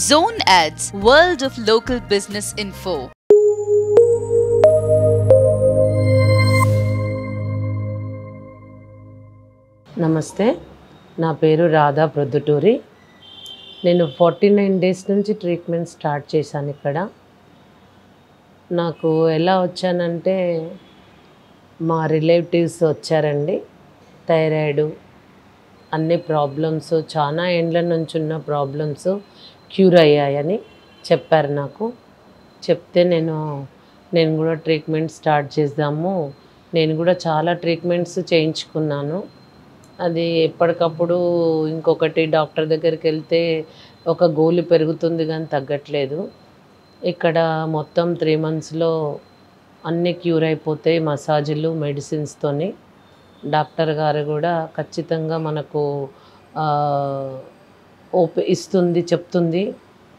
Zone Ads, World of Local Business Info. నమస్తే, నా పేరు రాధా ప్రొద్దుటూరి. నేను 49 డేస్ నుంచి ట్రీట్మెంట్ స్టార్ట్ చేశాను. ఇక్కడ నాకు ఎలా వచ్చానంటే మా రిలేటివ్స్ వచ్చారండి. థైరాయిడ్ అన్ని ప్రాబ్లమ్స్, చాలా ఏండ్ల నుంచి ఉన్న ప్రాబ్లమ్స్ క్యూర్ అయ్యాయని చెప్పారు నాకు. చెప్తే నేను కూడా ట్రీట్మెంట్ స్టార్ట్ చేద్దాము, నేను కూడా చాలా ట్రీట్మెంట్స్ చేయించుకున్నాను. అది ఎప్పటికప్పుడు ఇంకొకటి డాక్టర్ దగ్గరికి వెళ్తే ఒక గోలి పెరుగుతుంది కానీ తగ్గట్లేదు. ఇక్కడ మొత్తం 3 మంత్స్లో అన్నీ క్యూర్ అయిపోతాయి మసాజులు, మెడిసిన్స్తోని. డాక్టర్ గారు కూడా ఖచ్చితంగా మనకు చెప్తుంది,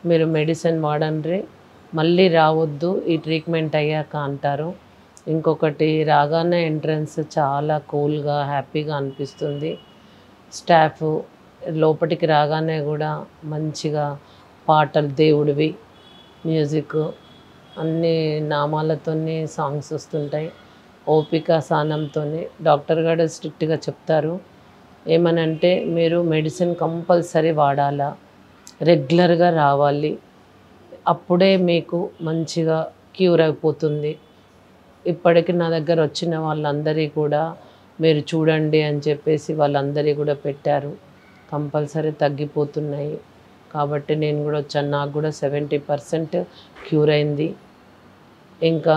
మీరు మెడిసిన్ వాడండి, మళ్ళీ రావద్దు ఈ ట్రీట్మెంట్ అయ్యాక అంటారు. ఇంకొకటి, రాగానే ఎంట్రన్స్ చాలా కూల్గా హ్యాపీగా అనిపిస్తుంది. స్టాఫ్ లోపలికి రాగానే కూడా మంచిగా పాటలు, దేవుడివి మ్యూజిక్, అన్ని నామాలతోని సాంగ్స్ వస్తుంటాయి. ఓపిక సహనంతో డాక్టర్ గారు స్ట్రిక్ట్గా చెప్తారు. ఏమనంటే, మీరు మెడిసిన్ కంపల్సరీ వాడాలా, రెగ్యులర్గా రావాలి, అప్పుడే మీకు మంచిగా క్యూర్ అయిపోతుంది. ఇప్పటికి నా దగ్గర వచ్చిన వాళ్ళందరి కూడా మీరు చూడండి అని చెప్పేసి వాళ్ళందరి కూడా పెట్టారు. కంపల్సరీ తగ్గిపోతున్నాయి. కాబట్టి నేను కూడా వచ్చాను. నాకు కూడా 70% క్యూర్ అయింది. ఇంకా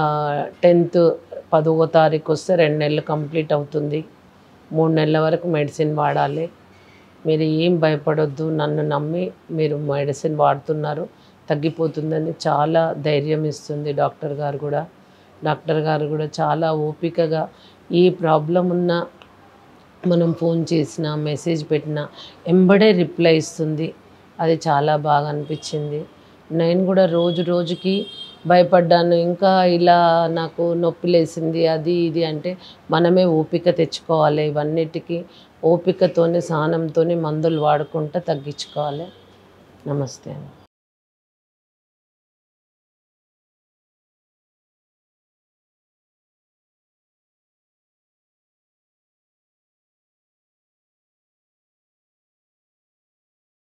10వ తారీఖు వస్తే 2 నెలలు కంప్లీట్ అవుతుంది. 3 నెలల వరకు మెడిసిన్ వాడాలి. మీరు ఏం భయపడొద్దు, నన్ను నమ్మి మీరు మెడిసిన్ వాడుతున్నారు, తగ్గిపోతుందని చాలా ధైర్యం ఇస్తుంది డాక్టర్ గారు కూడా. డాక్టర్ గారు కూడా చాలా ఓపికగా, ఈ ప్రాబ్లం ఉన్నా మనం ఫోన్ చేసినా మెసేజ్ పెట్టినా ఎంబడే రిప్లై ఇస్తుంది. అది చాలా బాగా అనిపించింది. నేను కూడా రోజు రోజుకి భయపడ్డాను. ఇంకా ఇలా నాకు నొప్పి లేసింది, అది ఇది అంటే మనమే ఓపిక తెచ్చుకోవాలి. ఇవన్నిటికీ ఓపికతోని, సహనంతో మందులు వాడుకుంటూ తగ్గించుకోవాలి. నమస్తే.